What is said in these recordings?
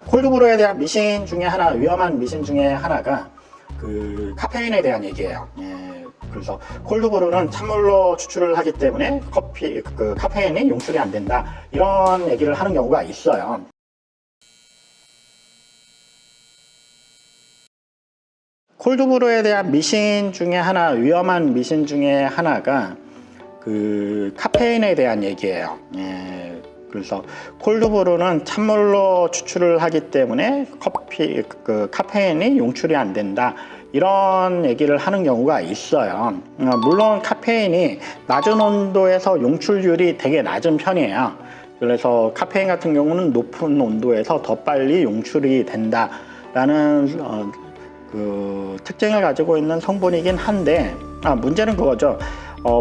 콜드브루에 대한 미신 중에 하나, 위험한 미신 중에 하나가 그 카페인에 대한 얘기예요. 그래서 콜드브루는 찬물로 추출을 하기 때문에 카페인이 용출이 안 된다, 이런 얘기를 하는 경우가 있어요. 콜드브루에 대한 미신 중에 하나, 위험한 미신 중에 하나가 그 카페인에 대한 얘기예요. 그래서 콜드브루는 찬물로 추출을 하기 때문에 카페인이 용출이 안 된다, 이런 얘기를 하는 경우가 있어요. 물론 카페인이 낮은 온도에서 용출률이 되게 낮은 편이에요. 그래서 카페인 같은 경우는 높은 온도에서 더 빨리 용출이 된다라는 그 특징을 가지고 있는 성분이긴 한데, 문제는 그거죠.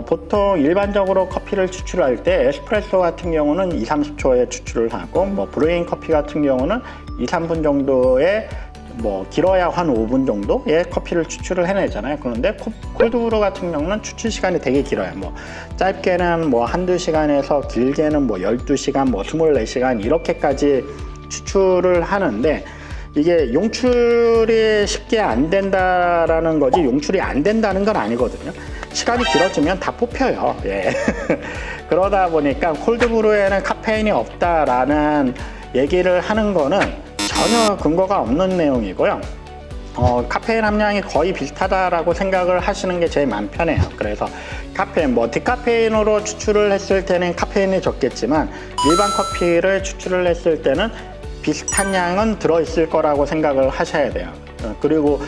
보통 일반적으로 커피를 추출할 때 에스프레소 같은 경우는 2~30초에 추출을 하고, 브루잉 커피 같은 경우는 2~3분 정도의, 길어야 한 5분 정도의 커피를 추출을 해내잖아요. 그런데 콜드브루 같은 경우는 추출 시간이 되게 길어요. 짧게는 한두 시간에서 길게는 12시간, 24시간 이렇게까지 추출을 하는데, 이게 용출이 쉽게 안 된다라는 거지 용출이 안 된다는 건 아니거든요. 시간이 길어지면 다 뽑혀요. 그러다 보니까 콜드브루에는 카페인이 없다라는 얘기를 하는 거는 전혀 근거가 없는 내용이고요. 카페인 함량이 거의 비슷하다라고 생각을 하시는 게 제일 마음 편해요. 그래서 카페인, 디카페인으로 추출을 했을 때는 카페인이 적겠지만, 일반 커피를 추출을 했을 때는 비슷한 양은 들어있을 거라고 생각을 하셔야 돼요. 그리고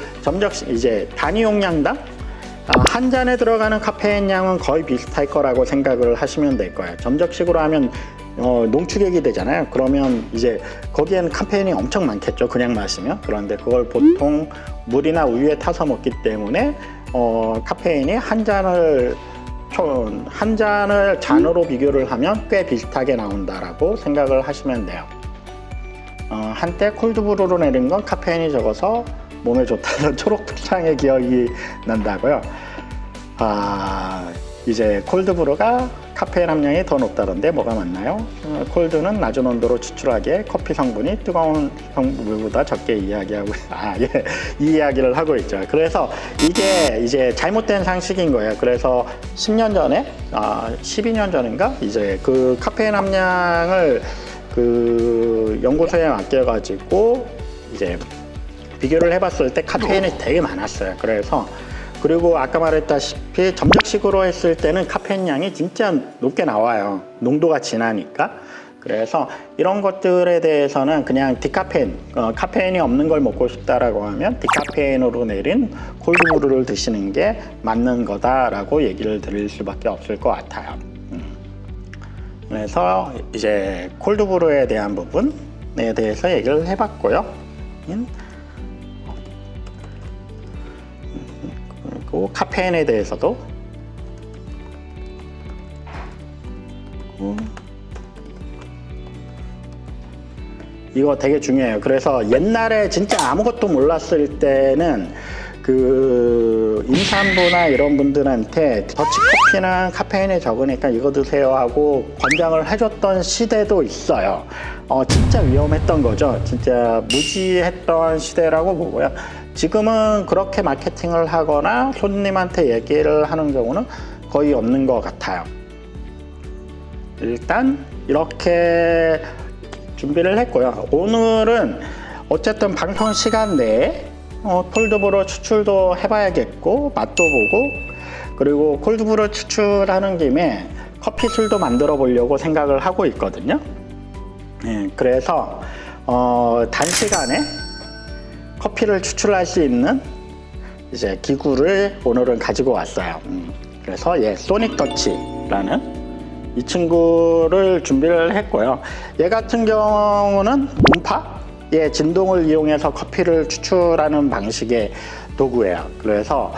이제 단위 용량당 한 잔에 들어가는 카페인 양은 거의 비슷할 거라고 생각을 하시면 될 거예요. 점적식으로 하면 농축액이 되잖아요. 그러면 이제 거기에는 카페인이 엄청 많겠죠, 그냥 마시면. 그런데 그걸 보통 물이나 우유에 타서 먹기 때문에 카페인이 한 잔을 잔으로 비교를 하면 꽤 비슷하게 나온다라고 생각을 하시면 돼요. 한때 콜드브루로 내린 건 카페인이 적어서 몸에 좋다는 초록창의 기억이 난다고요. 이제 콜드브루가 카페인 함량이 더 높다던데 뭐가 맞나요? 콜드는 낮은 온도로 추출하기에 커피 성분이 뜨거운 성분보다 적게 이야기하고 이 이야기를 하고 있죠. 그래서 이게 이제 잘못된 상식인 거예요. 그래서 10년 전에 12년 전인가 이제 그 카페인 함량을 그 연구소에 맡겨가지고 이제 비교를 해봤을 때 카페인이 되게 많았어요. 그리고 아까 말했다시피 점적식으로 했을 때는 카페인 양이 진짜 높게 나와요. 농도가 진하니까. 그래서 이런 것들에 대해서는 그냥 디카페인, 카페인이 없는 걸 먹고 싶다라고 하면 디카페인으로 내린 콜드브루를 드시는 게 맞는 거다라고 얘기를 드릴 수밖에 없을 것 같아요. 그래서 이제 콜드브루에 대한 부분에 대해서 얘기를 해봤고요. 그리고 카페인에 대해서도 이거 되게 중요해요. 그래서 옛날에 진짜 아무것도 몰랐을 때는 그 임산부나 이런 분들한테 더치커피는 카페인이 적으니까 이거 드세요 하고 권장을 해줬던 시대도 있어요. 진짜 위험했던 거죠. 진짜 무지했던 시대라고 보고요. 지금은 그렇게 마케팅을 하거나 손님한테 얘기를 하는 경우는 거의 없는 것 같아요. 일단 이렇게 준비를 했고요. 오늘은 어쨌든 방송 시간 내에 콜드브루 추출도 해봐야겠고, 맛도 보고, 그리고 콜드브루 추출하는 김에 커피술도 만들어 보려고 생각을 하고 있거든요. 그래서 단시간에 커피를 추출할 수 있는 이제 기구를 오늘은 가지고 왔어요. 그래서 소닉 터치라는 이 친구를 준비를 했고요. 얘 같은 경우는 음파의 진동을 이용해서 커피를 추출하는 방식의 도구예요. 그래서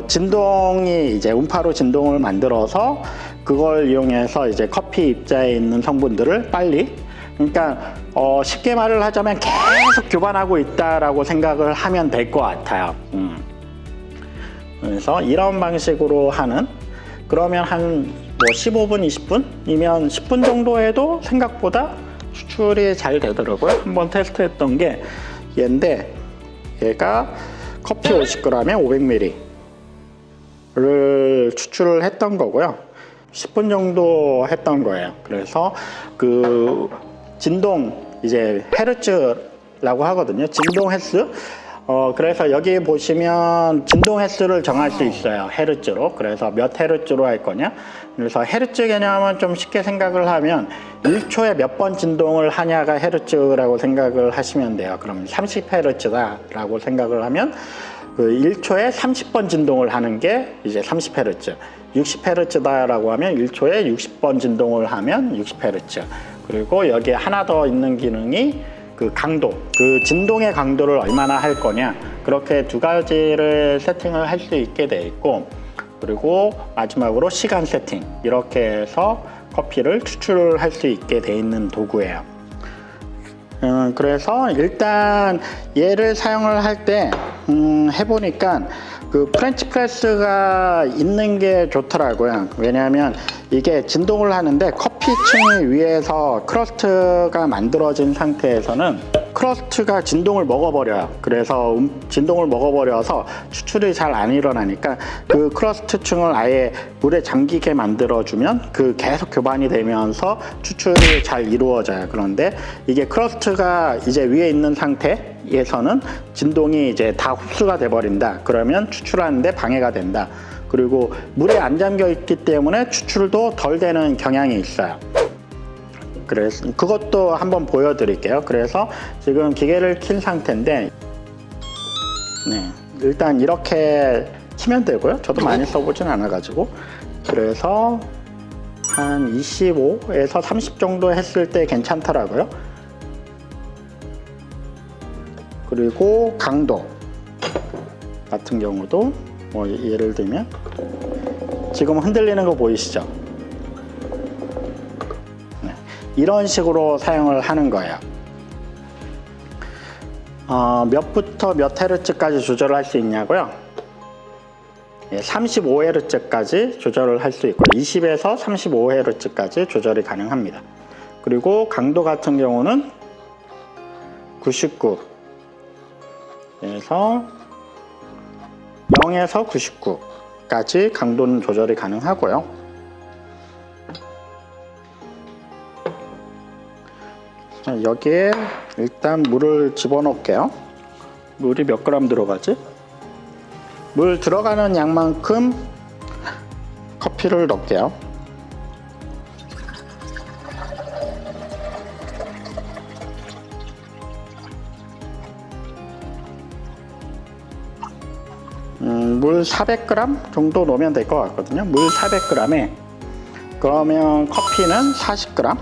진동이 이제 음파로 진동을 만들어서 그걸 이용해서 이제 커피 입자에 있는 성분들을 빨리, 그러니까 쉽게 말을 하자면 계속 교반하고 있다라고 생각을 하면 될 것 같아요. 그래서 이런 방식으로 하는, 그러면 한 15분, 20분이면 10분 정도 해도 생각보다 추출이 잘 되더라고요. 한번 테스트했던 게 얘인데, 얘가 커피 50g에 500ml를 추출을 했던 거고요. 10분 정도 했던 거예요. 그래서 그 진동, 이제 헤르츠라고 하거든요. 진동 횟수. 그래서 여기 보시면 진동 횟수를 정할 수 있어요. 헤르츠로. 그래서 몇 헤르츠로 할 거냐. 그래서 헤르츠 개념은 좀 쉽게 생각을 하면 1초에 몇 번 진동을 하냐가 헤르츠라고 생각을 하시면 돼요. 그럼 30헤르츠다라고 생각을 하면 그 1초에 30번 진동을 하는 게 이제 30헤르츠. 60헤르츠다라고 하면 1초에 60번 진동을 하면 60헤르츠. 그리고 여기에 하나 더 있는 기능이 그 강도, 그 진동의 강도를 얼마나 할 거냐, 그렇게 두 가지를 세팅을 할 수 있게 돼 있고, 그리고 마지막으로 시간 세팅, 이렇게 해서 커피를 추출을 할 수 있게 돼 있는 도구예요. 그래서 일단 얘를 사용을 할 때 해보니까 그 프렌치 프레스가 있는 게 좋더라고요. 왜냐하면 이게 진동을 하는데 커피층 위에서 크러스트가 만들어진 상태에서는 크러스트가 진동을 먹어버려요. 그래서 진동을 먹어버려서 추출이 잘 안 일어나니까 그 크러스트층을 아예 물에 잠기게 만들어주면 그 계속 교반이 되면서 추출이 잘 이루어져요. 그런데 이게 크러스트가 이제 위에 있는 상태에서는 진동이 이제 다 흡수가 돼버린다. 그러면 추출하는데 방해가 된다. 그리고 물에 안 잠겨 있기 때문에 추출도 덜 되는 경향이 있어요. 그래서 그것도 한번 보여드릴게요. 그래서 지금 기계를 킨 상태인데, 네, 일단 이렇게 키면 되고요. 저도 많이 써보진 않아가지고. 그래서 한 25에서 30 정도 했을 때 괜찮더라고요. 그리고 강도 같은 경우도 뭐 예를 들면 지금 흔들리는 거 보이시죠? 네, 이런 식으로 사용을 하는 거예요. 몇부터 몇 헤르츠까지 조절을 할 수 있냐고요? 35헤르츠까지 조절을 할 수 있고 20에서 35헤르츠까지 조절이 가능합니다. 그리고 강도 같은 경우는 99에서 0에서 99까지 강도는 조절이 가능하고요. 자, 여기에 일단 물을 집어넣을게요. 물이 몇 그램 들어가지? 물 들어가는 양만큼 커피를 넣을게요. 물 400g 정도 넣으면 될 것 같거든요. 물 400g에 그러면 커피는 40g.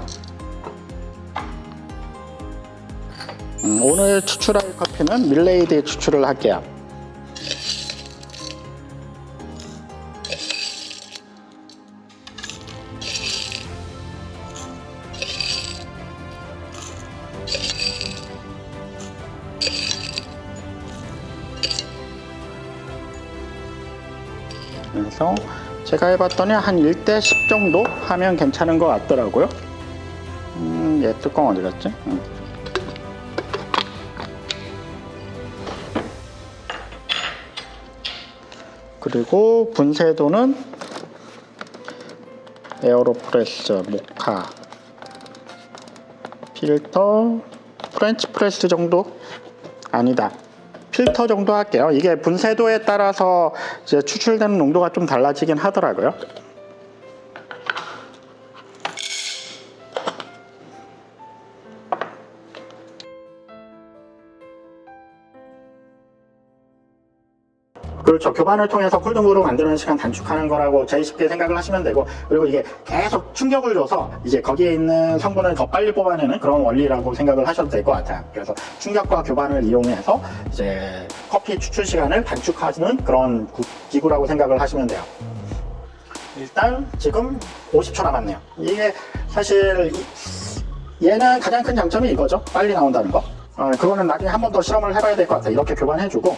오늘 추출할 커피는 밀레이드 추출을 할게요. 그래서 제가 해봤더니 한 1대 10 정도 하면 괜찮은 것 같더라고요. 얘 뚜껑 어디 갔지? 그리고 분쇄도는 에어로프레스, 모카, 필터, 프렌치 프레스 정도? 아니다. 필터 정도 할게요. 이게 분쇄도에 따라서 이제 추출되는 농도가 좀 달라지긴 하더라고요. 그렇죠. 교반을 통해서 콜드브루 만드는 시간 단축하는 거라고 제일 쉽게 생각을 하시면 되고, 그리고 이게 계속 충격을 줘서 이제 거기에 있는 성분을 더 빨리 뽑아내는 그런 원리라고 생각을 하셔도 될 것 같아요. 그래서 충격과 교반을 이용해서 이제 커피 추출 시간을 단축하는 그런 기구라고 생각을 하시면 돼요. 일단 지금 50초 남았네요. 이게 사실 얘는 가장 큰 장점이 이거죠. 빨리 나온다는 거. 그거는 나중에 한 번 더 실험을 해봐야 될 것 같아요. 이렇게 교반해주고